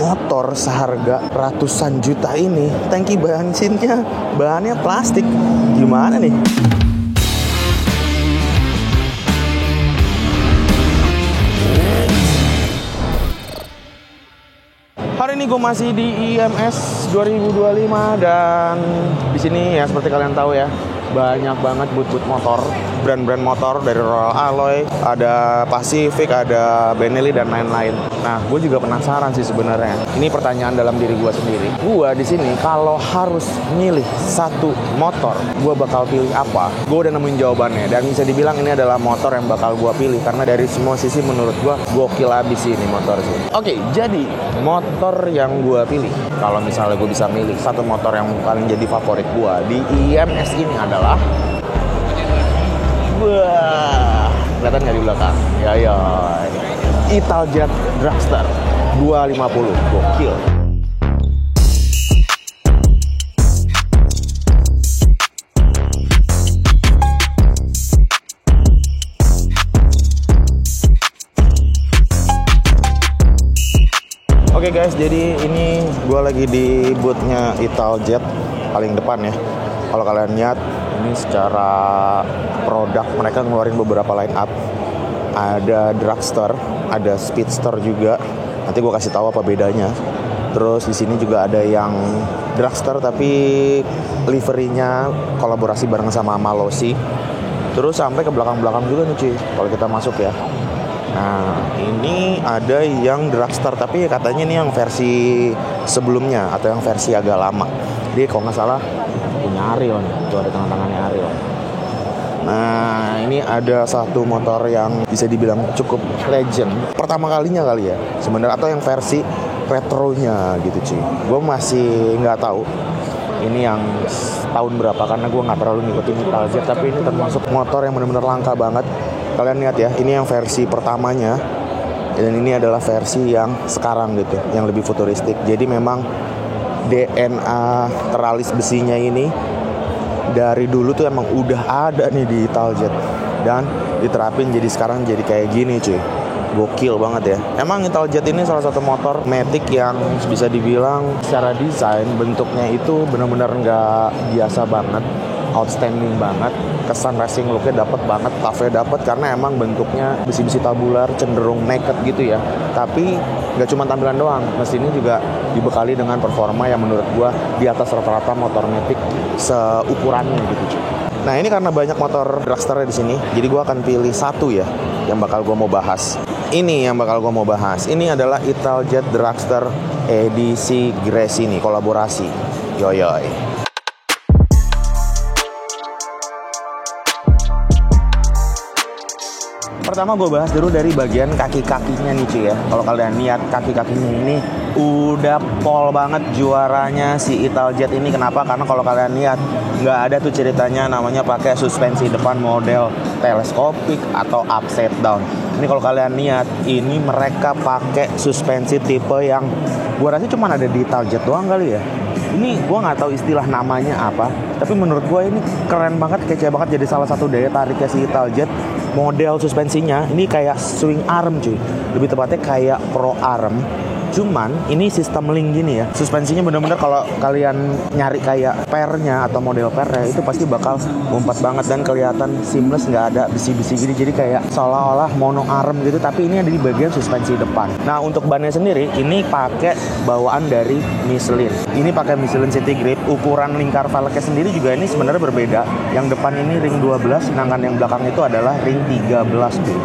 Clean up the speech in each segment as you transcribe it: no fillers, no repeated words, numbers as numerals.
motor seharga ratusan juta ini, tangki bensinnya bahannya plastik. Gimana nih? Hari ini gue masih di IMS 2025 dan di sini ya seperti kalian tahu ya, banyak banget booth-booth motor, brand-brand motor dari Royal Alloy, ada Pacific, ada Benelli dan lain-lain. Nah, gue juga penasaran sih sebenarnya. Ini pertanyaan dalam diri gue sendiri. Gue di sini kalau harus milih satu motor, gue bakal pilih apa? Gue udah nemuin jawabannya dan bisa dibilang ini adalah motor yang bakal gue pilih karena dari semua sisi menurut gue gokil abis sih ini motor sih. Oke, jadi motor yang gue pilih, kalau misalnya gue bisa milih satu motor yang paling jadi favorit gue di IMS ini adalah kelihatan nggak di belakang? Ya, Italjet Dragster 250, gokil. Oke guys, jadi ini gue lagi di boothnya Italjet paling depan ya. Kalau kalian lihat, ini secara produk mereka ngeluarin beberapa line up. Ada Dragster, ada Speedster juga. Nanti gue kasih tahu apa bedanya. Terus di sini juga ada yang Dragster tapi liverynya kolaborasi bareng sama Malossi. Terus sampai ke belakang-belakang juga nih cuy, kalau kita masuk ya. Nah, ini ada yang Dragster tapi katanya ini yang versi sebelumnya atau yang versi agak lama. Dia kalau nggak salah punya Arion, itu ada tangan-tangannya Arion. Nah, ini ada satu motor yang bisa dibilang cukup legend. Pertama kalinya kali ya sebenarnya, atau yang versi retronya gitu cuy. Gue masih nggak tahu ini yang tahun berapa karena gue nggak terlalu ngikutin Italjet, tapi ini termasuk motor yang benar-benar langka banget. Kalian lihat ya, ini yang versi pertamanya dan ini adalah versi yang sekarang gitu, yang lebih futuristik. Jadi memang DNA teralis besinya ini dari dulu tuh emang udah ada nih di Italjet dan diterapin jadi sekarang jadi kayak gini cuy. Gokil banget ya. Emang Italjet ini salah satu motor matic yang bisa dibilang secara desain bentuknya itu benar-benar nggak biasa banget, outstanding banget. Kesan racing looknya dapet banget, toughnya dapet karena emang bentuknya besi-besi tabular, cenderung naked gitu ya. Tapi nggak cuma tampilan doang, mesinnya juga dibekali dengan performa yang menurut gua di atas rata-rata motor matic seukurannya gitu cuy. Nah, ini karena banyak motor Dragster di sini, jadi gua akan pilih satu ya yang bakal gua mau bahas. Ini yang bakal gua mau bahas. Ini adalah Italjet Dragster edisi Grace ini, kolaborasi. Yoyoy. Pertama gue bahas dulu dari bagian kaki-kakinya nih cuy ya. Kalau kalian lihat kaki-kakinya ini udah pol banget juaranya si Italjet ini. Kenapa? Karena kalau kalian lihat nggak ada tuh ceritanya namanya pakai suspensi depan model teleskopik atau upside down. Ini kalau kalian lihat ini mereka pakai suspensi tipe yang gue rasa cuma ada di Italjet doang kali ya. Ini gue nggak tahu istilah namanya apa, tapi menurut gue ini keren banget, kece banget. Jadi salah satu daya tariknya si Italjet, model suspensinya ini kayak swing arm cuy, lebih tepatnya kayak pro arm. Cuman ini sistem link gini ya. Suspensinya bener-bener kalau kalian nyari kayak pairnya atau model pairnya itu pasti bakal ngumpat banget dan kelihatan seamless, nggak ada besi-besi gini. Jadi kayak seolah-olah mono arm gitu, tapi ini ada di bagian suspensi depan. Nah, untuk bannya sendiri ini pakai bawaan dari Michelin. Ini pakai Michelin City Grip. Ukuran lingkar velgnya sendiri juga ini sebenarnya berbeda. Yang depan ini ring 12, sedangkan yang belakang itu adalah ring 13 tuh.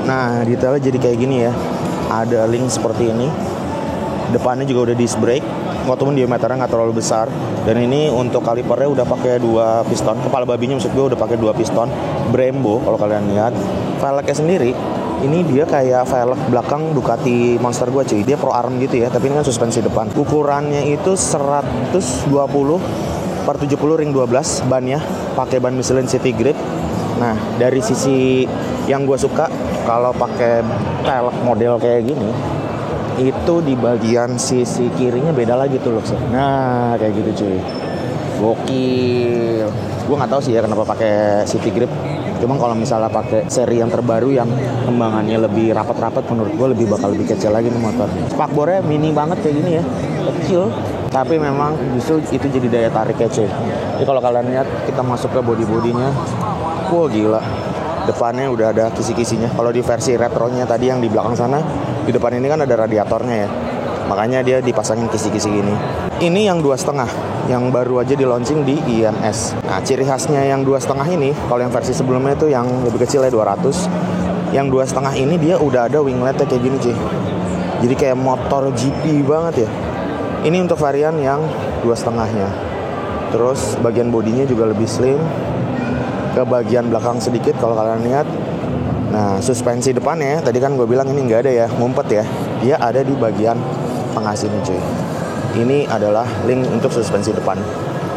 Nah, detailnya jadi kayak gini ya. Ada link seperti ini. Depannya juga udah disc brake, walaupun diameternya nggak terlalu besar. Dan ini untuk kalipernya udah pakai 2 piston. Kepala babinya maksud gue udah pakai 2 piston Brembo kalau kalian lihat. Velgnya sendiri ini dia kayak velg belakang Ducati Monster gue cuy. Dia pro arm gitu ya, tapi ini kan suspensi depan. Ukurannya itu 120/70 ring 12 bannya, pakai ban Michelin City Grip. Nah, dari sisi yang gue suka kalau pakai velg model kayak gini, itu di bagian sisi kirinya beda lagi tuh loh. Nah, kayak gitu cuy. Gokil. Gue nggak tahu sih ya kenapa pakai City Grip. Cuma kalau misalnya pakai seri yang terbaru yang kembangannya lebih rapat-rapat, menurut gue bakal lebih kecil lagi nih motor. Spakbornya mini banget kayak gini ya, kecil. Tapi memang justru itu jadi daya tariknya cuy. Jadi kalau kalian lihat kita masuk ke body-bodinya, wah gila. Depannya udah ada kisi-kisinya. Kalau di versi retronya tadi yang di belakang sana, di depan ini kan ada radiatornya ya. Makanya dia dipasangin kisi-kisi gini. Ini yang 2,5, yang baru aja di launching di IMS. Nah, ciri khasnya yang 2,5 ini, kalau yang versi sebelumnya itu yang lebih kecil ya 200. Yang 2,5 ini dia udah ada wingletnya kayak gini cuy. Jadi kayak motor GP banget ya. Ini untuk varian yang 2,5-nya. Terus bagian bodinya juga lebih slim. Ke bagian belakang sedikit kalau kalian lihat. Nah, suspensi depannya tadi kan gue bilang ini nggak ada ya, ngumpet ya. Dia ada di bagian tengah sini cuy. Ini adalah link untuk suspensi depan.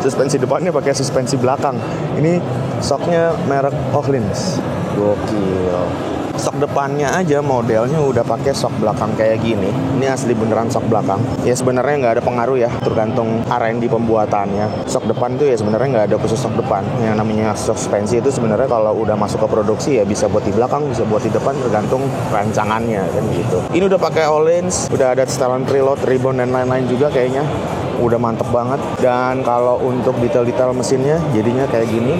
Suspensi depannya pakai suspensi belakang. Ini shocknya merek Öhlins. Gokil. Shock depannya aja modelnya udah pakai shock belakang kayak gini. Ini asli beneran shock belakang. Ya sebenarnya nggak ada pengaruh ya, tergantung R&D pembuatannya. Shock depan tuh ya sebenarnya nggak ada khusus shock depan. Yang namanya suspensi itu sebenarnya kalau udah masuk ke produksi ya bisa buat di belakang, bisa buat di depan, tergantung rancangannya kan gitu. Ini udah pakai Öhlins, udah ada setelan preload, ribbon dan lain-lain juga kayaknya. Udah mantep banget. Dan kalau untuk detail-detail mesinnya jadinya kayak gini.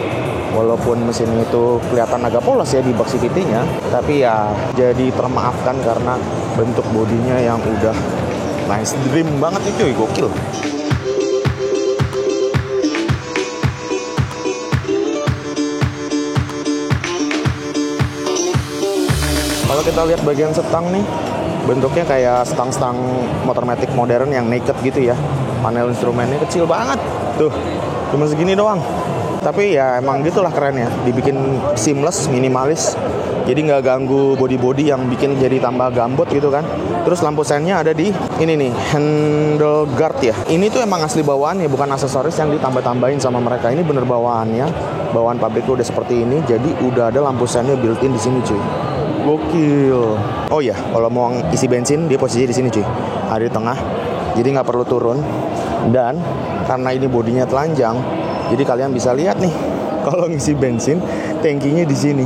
Walaupun mesin itu kelihatan agak polos ya di box CVT-nya, tapi ya jadi termaafkan karena bentuk bodinya yang udah nice dream banget nih cuy, gokil. Kalau kita lihat bagian setang nih, bentuknya kayak stang-stang motor matic modern yang naked gitu ya. Panel instrumennya kecil banget, tuh cuma segini doang. Tapi ya emang gitulah kerennya, dibikin seamless, minimalis. Jadi nggak ganggu body-body yang bikin jadi tambah gambut gitu kan. Terus lampu sennya ada di ini nih, handle guard ya. Ini tuh emang asli bawaannya, bukan aksesoris yang ditambah-tambahin sama mereka. Ini bener bawaannya, bawaan pabriknya udah seperti ini. Jadi udah ada lampu sennya built-in di sini cuy. Gokil. Oh iya, kalau mau isi bensin dia posisinya di sini cuy, ada di tengah. Jadi nggak perlu turun. Dan karena ini bodinya telanjang, jadi kalian bisa lihat nih, kalau ngisi bensin, tangkinya di sini.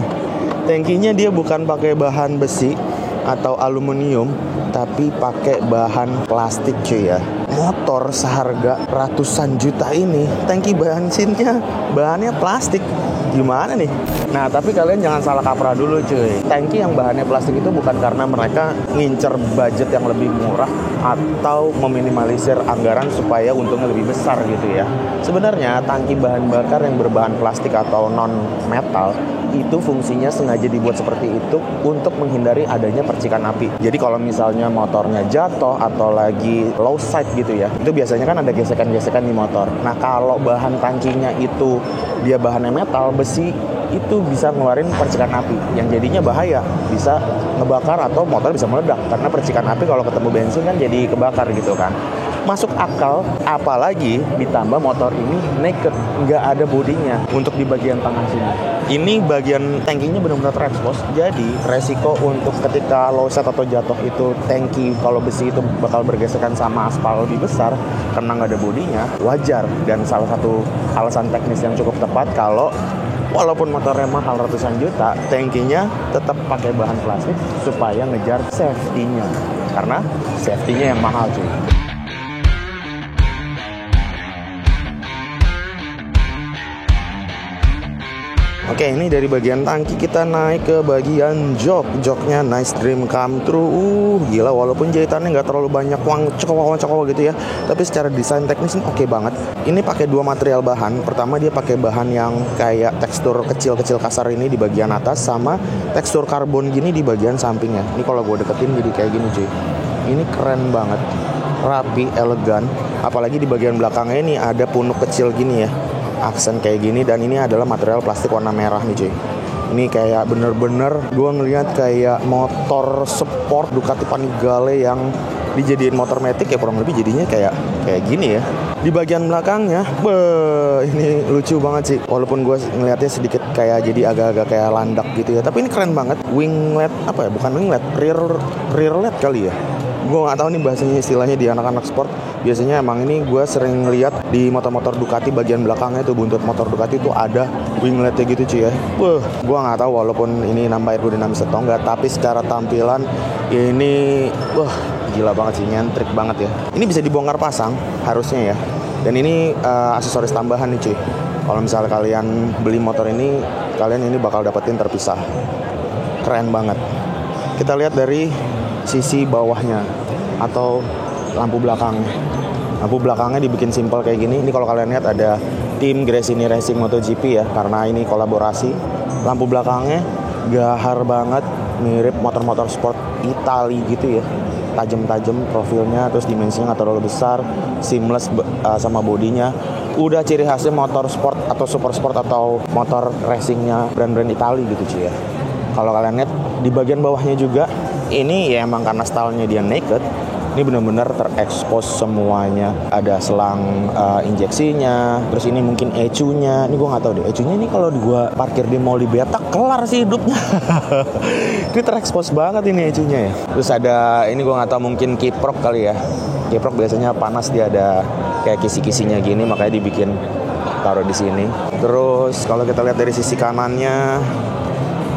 Tangkinya dia bukan pakai bahan besi atau aluminium, tapi pakai bahan plastik cuy ya. Motor seharga ratusan juta ini, tangki bensinnya bahannya plastik. Gimana nih? Nah, tapi kalian jangan salah kaprah dulu cuy. Tangki yang bahannya plastik itu bukan karena mereka ngincer budget yang lebih murah atau meminimalisir anggaran supaya untungnya lebih besar gitu ya. Sebenarnya tangki bahan bakar yang berbahan plastik atau non metal itu fungsinya sengaja dibuat seperti itu untuk menghindari adanya percikan api. Jadi kalau misalnya motornya jatuh atau lagi low side gitu ya, itu biasanya kan ada gesekan-gesekan di motor. Nah, kalau bahan tangkinya itu dia bahannya metal, besi, itu bisa ngeluarin percikan api yang jadinya bahaya, bisa ngebakar atau motor bisa meledak karena percikan api kalau ketemu bensin kan jadi kebakar gitu kan. Masuk akal, apalagi ditambah motor ini naked, nggak ada bodinya untuk di bagian tengah sini. Ini bagian tangkinya benar-benar transpose, jadi resiko untuk ketika low set atau jatuh itu tangki kalau besi itu bakal bergesekan sama aspal lebih besar karena nggak ada bodinya, wajar. Dan salah satu alasan teknis yang cukup tepat kalau walaupun motornya mahal ratusan juta, tangkinya tetap pakai bahan plastik supaya ngejar safety-nya. Karena safety-nya yang mahal cuy. Oke, ini dari bagian tangki kita naik ke bagian jok. Joknya nice dream come true. Gila, walaupun jahitannya nggak terlalu banyak cokok gitu ya, tapi secara desain teknis ini oke banget. Ini pakai dua material bahan. Pertama dia pakai bahan yang kayak tekstur kecil-kecil kasar ini di bagian atas, sama tekstur karbon gini di bagian sampingnya. Ini kalau gue deketin jadi kayak gini cuy. Ini keren banget, rapi, elegan. Apalagi di bagian belakangnya ini ada punuk kecil gini ya, aksen kayak gini. Dan ini adalah material plastik warna merah nih cuy. Ini kayak bener-bener gue ngeliat kayak motor sport Ducati Panigale yang dijadiin motor matic ya, kurang lebih jadinya kayak gini ya. Di bagian belakangnya, ini lucu banget sih. Walaupun gue ngeliatnya sedikit kayak jadi agak-agak kayak landak gitu ya, tapi ini keren banget. Winglet apa ya? Bukan winglet, rear LED kali ya. gue nggak tahu nih bahasanya istilahnya di anak-anak sport. Biasanya emang ini gue sering lihat di motor-motor Ducati bagian belakangnya tuh, buntut motor Ducati tuh ada wingletnya gitu cuy ya. Gue nggak tahu walaupun ini nambah aerodinamis atau enggak, tapi secara tampilan ini gila banget sih, nyentrik banget ya. Ini bisa dibongkar pasang harusnya ya. Dan ini aksesoris tambahan nih cuy. Kalau misalnya kalian beli motor ini, kalian ini bakal dapetin terpisah. Keren banget. Kita lihat dari sisi bawahnya atau lampu belakangnya. Lampu belakangnya dibikin simpel kayak gini. Ini kalau kalian lihat ada tim Gresini Racing MotoGP ya, karena ini kolaborasi. Lampu belakangnya gahar banget, mirip motor-motor sport Itali gitu ya. Tajam-tajam profilnya, terus dimensinya nggak terlalu besar, seamless sama bodinya. Udah ciri khasnya motor sport atau super sport atau motor racingnya brand-brand Itali gitu cuy ya. Kalau kalian lihat di bagian bawahnya juga, ini ya emang karena stylenya dia naked, ini benar-benar terekspos semuanya. Ada selang injeksinya, terus ini mungkin ECU-nya. Ini gue nggak tahu deh, ECU-nya ini kalau gue parkir di mall di Betak kelar sih hidupnya. Ini terekspos banget ini ECU-nya ya. Terus ada ini gue nggak tahu, mungkin kiprok kali ya. Kiprok biasanya panas, dia ada kayak kisi-kisinya gini, makanya dibikin taruh di sini. Terus kalau kita lihat dari sisi kanannya,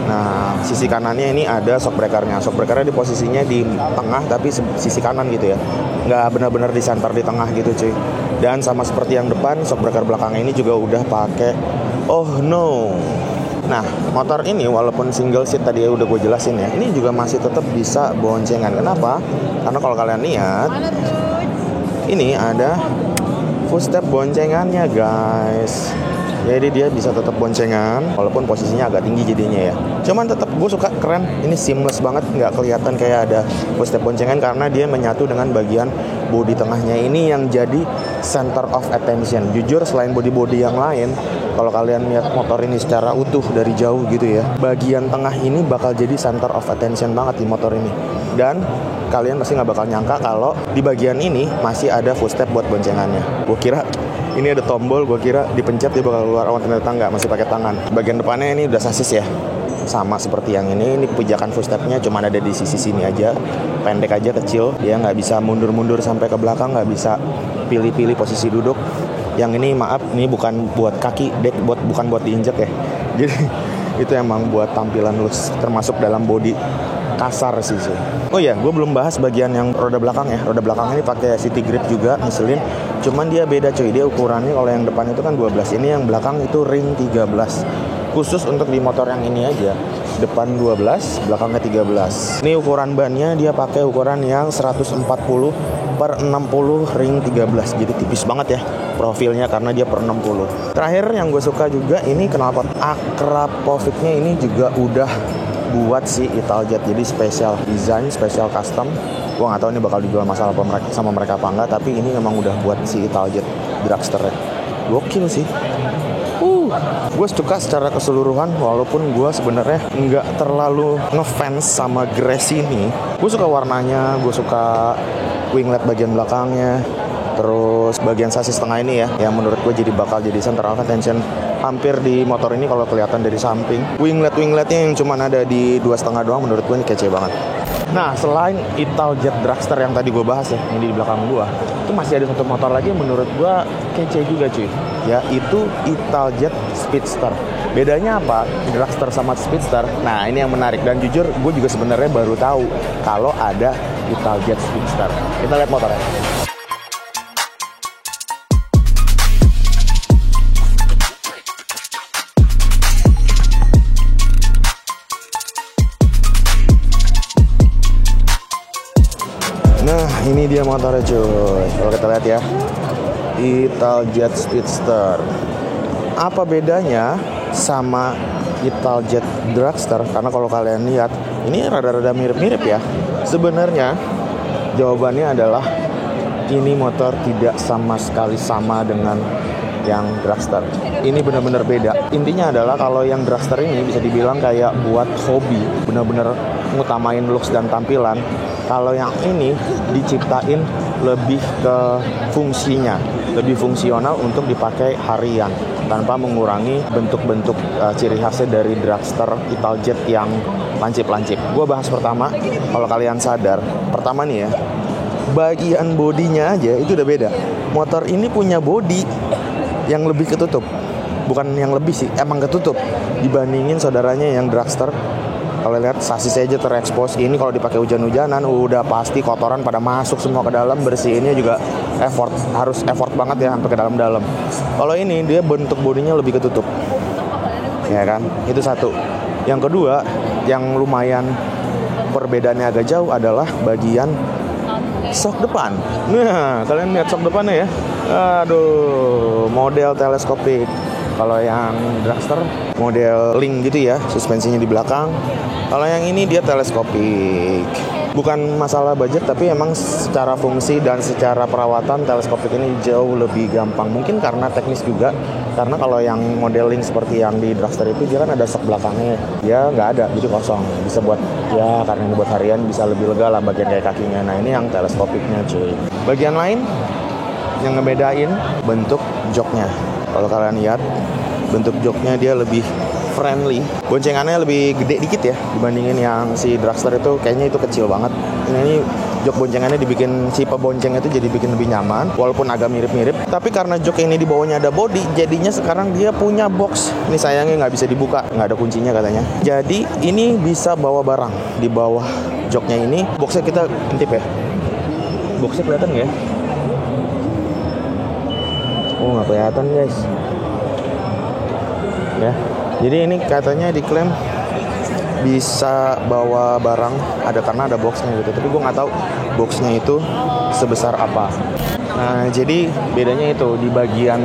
nah, sisi kanannya ini ada shockbreakernya. Shockbreakernya di posisinya di tengah tapi sisi kanan gitu ya. Nggak benar-benar di center di tengah gitu cuy. Dan sama seperti yang depan, shockbreaker belakangnya ini juga udah pakai oh no. Nah, motor ini walaupun single seat tadi ya udah gue jelasin ya, ini juga masih tetap bisa boncengan. Kenapa? Karena kalau kalian lihat, ini ada footstep boncengannya guys. Jadi dia bisa tetap boncengan walaupun posisinya agak tinggi jadinya ya. Cuman tetap gue suka, keren. Ini seamless banget, nggak kelihatan kayak ada footstep boncengan karena dia menyatu dengan bagian bodi tengahnya ini yang jadi center of attention. Jujur selain bodi-bodi yang lain, kalau kalian lihat motor ini secara utuh dari jauh gitu ya, bagian tengah ini bakal jadi center of attention banget di motor ini. Dan kalian pasti nggak bakal nyangka kalau di bagian ini masih ada footstep buat boncengannya. Gue kira ini ada tombol, gue kira dipencet dia bakal keluar, ternyata nggak, masih pakai tangan. Bagian depannya ini udah sasis ya, sama seperti yang ini pijakan footstepnya cuma ada di sisi sini aja, pendek aja, kecil. Dia nggak bisa mundur-mundur sampai ke belakang, nggak bisa pilih-pilih posisi duduk. Yang ini maaf, ini bukan buat kaki, deck bukan buat diinjek ya. Jadi itu emang buat tampilan loose, termasuk dalam body kasar sih. Oh ya, gue belum bahas bagian yang roda belakang ya. Roda belakang ini pakai city grip juga, Michelin. Cuman dia beda cuy, dia ukurannya kalau yang depan itu kan 12, ini yang belakang itu ring 13. Khusus untuk di motor yang ini aja, depan 12, belakangnya 13. Ini ukuran bannya dia pakai ukuran yang 140 per 60 ring 13. Jadi tipis banget ya profilnya karena dia per 60. Terakhir yang gue suka juga ini knalpot Akrapovic-nya ini juga udah buat si Italjet, jadi special design, special custom. Gue nggak tahu ini bakal dijual masalah sama mereka apa enggak, tapi ini memang udah buat si Italjet dragster ya. Gokil sih. Gue suka secara keseluruhan, walaupun gue sebenarnya nggak terlalu ngefans sama Gresini. Gue suka warnanya, gue suka winglet bagian belakangnya, terus bagian sasis tengah ini ya, yang menurut gue bakal jadi center of attention hampir di motor ini kalau kelihatan dari samping. Wingletnya yang cuma ada di 2,5 doang, menurut gue ini kece banget. Nah, selain Italjet Dragster yang tadi gue bahas ya, yang di belakang gue, itu masih ada satu motor lagi yang menurut gue kece juga cuy. Ya, itu Italjet Speedster. Bedanya apa? Dragster sama Speedster. Nah, ini yang menarik. Dan jujur, gue juga sebenarnya baru tahu kalau ada Italjet Speedster. Kita lihat motornya. Nah, ini dia motornya cuy. Kalau kita lihat ya, Italjet Speedster. Apa bedanya sama Italjet Dragster? Karena kalau kalian lihat, ini rada-rada mirip-mirip ya. Sebenarnya jawabannya adalah ini motor tidak sama sekali sama dengan yang Dragster. Ini benar-benar beda. Intinya adalah kalau yang Dragster ini bisa dibilang kayak buat hobi, benar-benar ngutamain looks dan tampilan. Kalau yang ini diciptain lebih ke fungsinya, lebih fungsional untuk dipakai harian tanpa mengurangi bentuk-bentuk ciri khasnya dari Dragster Italjet yang lancip-lancip. Gue bahas pertama, kalau kalian sadar, pertama nih ya, bagian bodinya aja itu udah beda. Motor ini punya bodi yang lebih ketutup. Bukan yang lebih sih, emang ketutup dibandingin saudaranya yang dragster. Kalau lihat sasis aja terekspos. Ini kalau dipakai hujan-hujanan udah pasti kotoran pada masuk semua ke dalam. Bersihinnya juga harus effort banget ya sampai ke dalam-dalam. Kalau ini dia bentuk bodinya lebih ketutup. Ya kan? Itu satu. Yang kedua, yang lumayan perbedaannya agak jauh adalah bagian sok depan. Nah, kalian lihat sok depannya ya. Aduh, model teleskopik. Kalau yang dragster model link gitu ya, suspensinya di belakang. Kalau yang ini dia teleskopik. Bukan masalah budget, tapi emang secara fungsi dan secara perawatan teleskopik ini jauh lebih gampang. Mungkin karena teknis juga. Karena kalau yang model link seperti yang di dragster itu dia kan ada sok belakangnya. Dia nggak ada, jadi kosong. Bisa buat ya karena ini buat harian bisa lebih lega lah bagian kayak kakinya. Nah ini yang teleskopiknya cuy. Bagian lain yang ngebedain bentuk joknya. Kalau kalian lihat bentuk joknya dia lebih friendly. Boncengannya lebih gede dikit ya dibandingin yang si dragster itu, kayaknya itu kecil banget. Ini jok boncengannya dibikin, si pebonceng itu jadi bikin lebih nyaman walaupun agak mirip-mirip. Tapi karena jok ini di bawahnya ada body, jadinya sekarang dia punya box. Ini sayangnya nggak bisa dibuka, nggak ada kuncinya katanya. Jadi ini bisa bawa barang di bawah joknya ini. Boxnya kita intip ya. Boxnya kelihatan nggak ya? Oh nggak kelihatan guys. Ya, jadi ini katanya diklaim bisa bawa barang karena ada boxnya gitu. Tapi gue nggak tahu boxnya itu sebesar apa. Nah jadi bedanya itu di bagian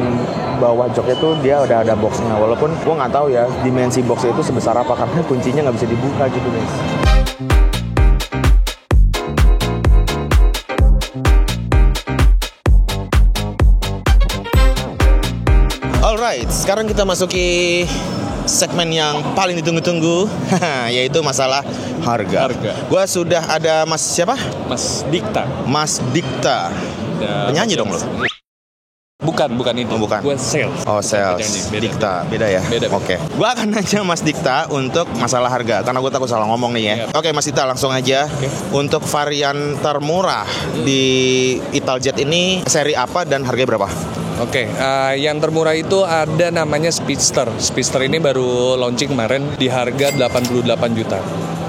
bawah jok itu dia udah ada boxnya. Walaupun gue nggak tahu ya dimensi boxnya itu sebesar apa karena kuncinya nggak bisa dibuka gitu guys. Alright, sekarang kita masuki segmen yang paling ditunggu-tunggu, yaitu masalah harga. Gua sudah ada Mas siapa? Mas Dikta. Mas Dikta. Penyanyi dong lo? Bukan itu. Oh, bukan. Gue sales. Oh, sales. Dikta, beda ya? Beda. Oke. Gua akan nanya Mas Dikta untuk masalah harga, karena gue takut salah ngomong nih ya. Oke, Mas Dikta langsung aja. Untuk varian termurah di Italjet ini seri apa dan harganya berapa? Oke, yang termurah itu ada namanya Speedster. Speedster ini baru launching kemarin di harga 88 juta.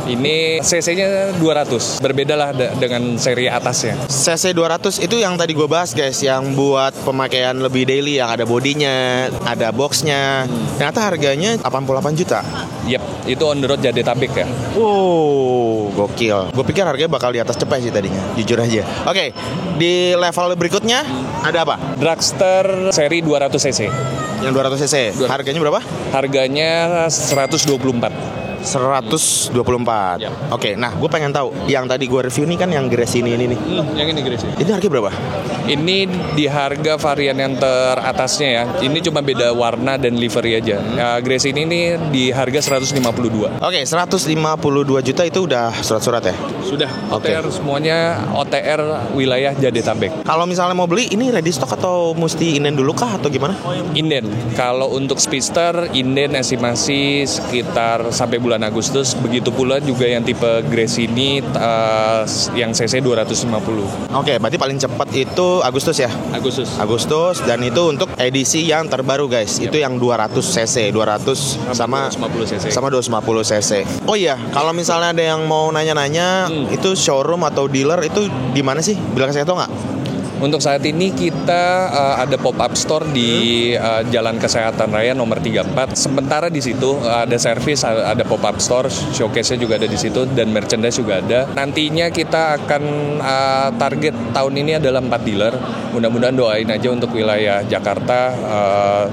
Ini cc-nya 200, berbeda lah dengan seri atasnya. CC 200 itu yang tadi gue bahas guys, yang buat pemakaian lebih daily, yang ada bodinya, ada boxnya. Ternyata harganya 88 juta. Yep, itu on the road Jadetabek ya. Wow, gokil. Gue pikir harganya bakal di atas cepet sih tadinya, jujur aja. Oke, di level berikutnya ada apa? Dragster seri 200 cc. Yang 200 cc, harganya berapa? Harganya 124. 124. Ya. Oke, nah gue pengen tahu yang tadi gue review nih kan yang Grace ini nih. Yang ini Grace. Ini harga berapa? Ini di harga varian yang teratasnya ya. Ini cuma beda warna dan livery aja. Grace ini nih di harga 152. Oke, 152 juta itu udah surat-surat ya? Sudah. Oke. OTR semuanya OTR wilayah Jadetabek. Kalau misalnya mau beli ini ready stock atau mesti inden dulu kah atau gimana? Inden. Kalau untuk Speedster inden estimasi sekitar sampai bulan Agustus. Begitu pula juga yang tipe Grace ini yang CC 250. Oke, berarti paling cepat itu Agustus ya? Agustus dan itu untuk edisi yang terbaru guys. Itu yang 200 cc, 200 sama 250 cc. Sama 250 cc. Oh iya, kalau misalnya ada yang mau nanya-nanya, itu showroom atau dealer itu di mana sih? Bilang saya tahu nggak? Untuk saat ini kita ada pop-up store di Jalan Kesehatan Raya nomor 34. Sementara di situ ada servis, ada pop-up store, showcase-nya juga ada di situ dan merchandise juga ada. Nantinya kita akan target tahun ini adalah 4 dealer. Mudah-mudahan doain aja untuk wilayah Jakarta,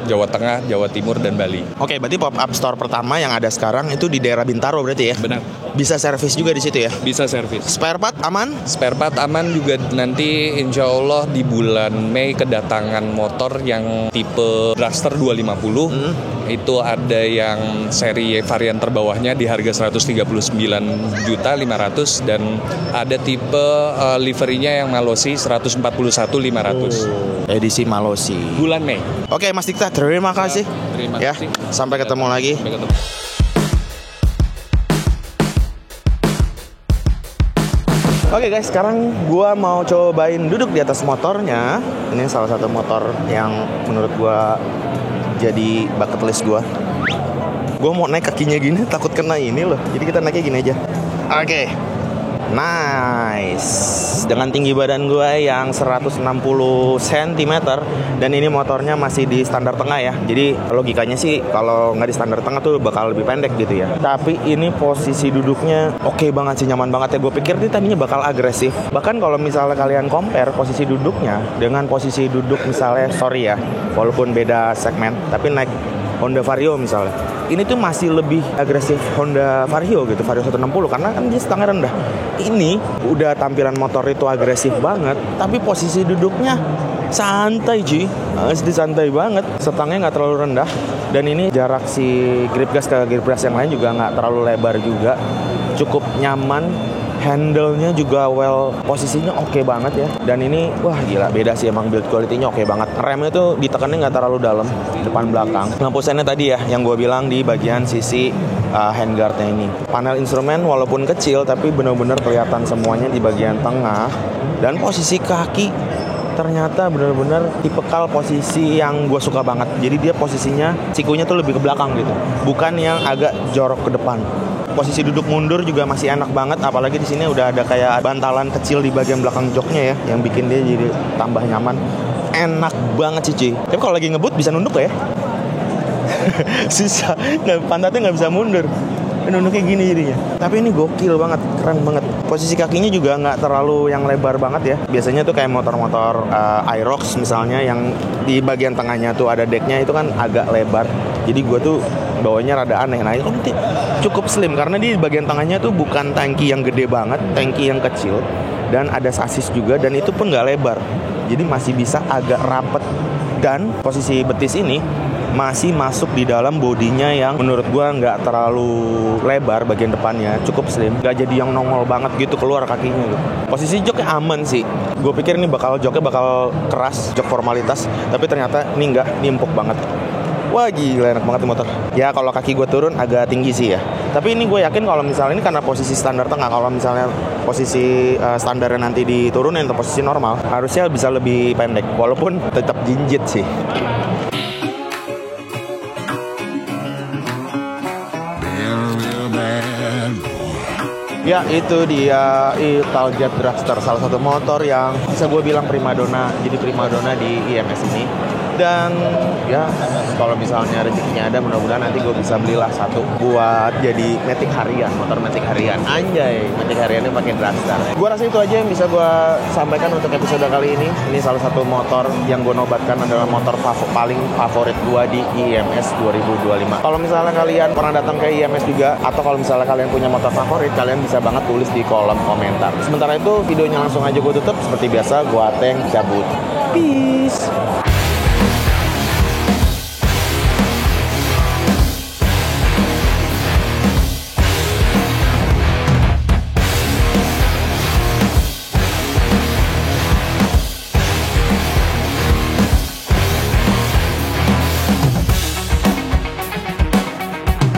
Jawa Tengah, Jawa Timur dan Bali. Oke, berarti pop-up store pertama yang ada sekarang itu di daerah Bintaro berarti ya? Benar. Bisa servis juga di situ ya? Bisa servis. Spare part aman? Spare part aman juga nanti insya Allah di bulan Mei kedatangan motor yang tipe Dragster 250. Itu ada yang seri varian terbawahnya di harga 139.500.000 dan ada tipe liverinya yang Malossi 141.500. Edisi Malossi. Bulan Mei. Oke, Mas Dikta, terima kasih. Terima kasih. Sampai ketemu lagi. Sampai ketemu. Oke guys, sekarang gua mau cobain duduk di atas motornya. Ini salah satu motor yang menurut gua jadi bucket list gua. Gua mau naik kakinya gini takut kena ini loh. Jadi kita naiknya gini aja. Oke. Nice. Dengan tinggi badan gue yang 160 cm dan ini motornya masih di standar tengah ya. Jadi logikanya sih kalau nggak di standar tengah tuh bakal lebih pendek gitu ya. Tapi ini posisi duduknya oke banget sih, nyaman banget ya. Gue pikir dia tadinya bakal agresif. Bahkan kalau misalnya kalian compare posisi duduknya dengan posisi duduk misalnya, sorry ya, walaupun beda segmen, tapi naik Honda Vario misalnya, ini tuh masih lebih agresif Honda Vario gitu, Vario 160, karena kan dia setengah rendah. Ini udah tampilan motor itu agresif banget, tapi posisi duduknya santai cuy, asli santai banget. Setangnya nggak terlalu rendah, dan ini jarak si grip gas ke grip gas yang lain juga nggak terlalu lebar juga, cukup nyaman. Handle-nya juga posisinya oke banget ya. Dan ini, wah gila, beda sih emang build quality-nya oke banget. Remnya tuh ditekannya nggak terlalu dalam, depan belakang. Lampu sennya tadi ya, yang gue bilang di bagian sisi handguard-nya ini. Panel instrumen walaupun kecil, tapi benar-benar kelihatan semuanya di bagian tengah. Dan posisi kaki ternyata benar-benar tipikal posisi yang gue suka banget. Jadi dia posisinya, sikunya tuh lebih ke belakang gitu, bukan yang agak jorok ke depan. Posisi duduk mundur juga masih enak banget, apalagi di sini udah ada kayak bantalan kecil di bagian belakang joknya ya, yang bikin dia jadi tambah nyaman. Enak banget sih cuy. Tapi kalau lagi ngebut bisa nunduk ya. Susah, pantatnya nggak bisa mundur. Nunduknya gini jadinya. Tapi ini gokil banget, keren banget. Posisi kakinya juga nggak terlalu yang lebar banget ya. Biasanya tuh kayak motor-motor Aerox misalnya, yang di bagian tengahnya tuh ada decknya itu kan agak lebar. Jadi gue tuh bawanya rada aneh. Nah itu cukup slim karena di bagian tengahnya tuh bukan tangki yang gede banget, tangki yang kecil, dan ada sasis juga, dan itu pun nggak lebar. Jadi masih bisa agak rapet, dan posisi betis ini masih masuk di dalam bodinya yang menurut gua nggak terlalu lebar bagian depannya, cukup slim, nggak jadi yang nongol banget gitu keluar kakinya gitu. Posisi joknya aman sih. Gue pikir ini joknya bakal keras, jok formalitas, tapi ternyata ini nggak, ini empuk banget. Wah gila, enak banget nih motor. Ya kalau kaki gue turun agak tinggi sih ya. Tapi ini gue yakin kalau misalnya ini karena posisi standar tengah. Kalau misalnya posisi standarnya nanti diturunin ke posisi normal, harusnya bisa lebih pendek. Walaupun tetap jinjit sih. Ya itu dia Italjet Dragster, salah satu motor yang bisa gue bilang primadona. Jadi primadona di IMS ini. Dan ya kalau misalnya rezekinya ada, mudah-mudahan nanti gue bisa belilah satu buat jadi matic harian, motor matic harian. Anjay, matic hariannya pakai Dragster. Gue rasa itu aja yang bisa gue sampaikan untuk episode kali ini. Ini salah satu motor yang gue nobatkan adalah motor paling favorit gue di IMS 2025. Kalau misalnya kalian pernah datang ke IMS juga, atau kalau misalnya kalian punya motor favorit, kalian bisa banget tulis di kolom komentar. Sementara itu videonya langsung aja gue tutup. Seperti biasa, gue Ateng cabut. Peace.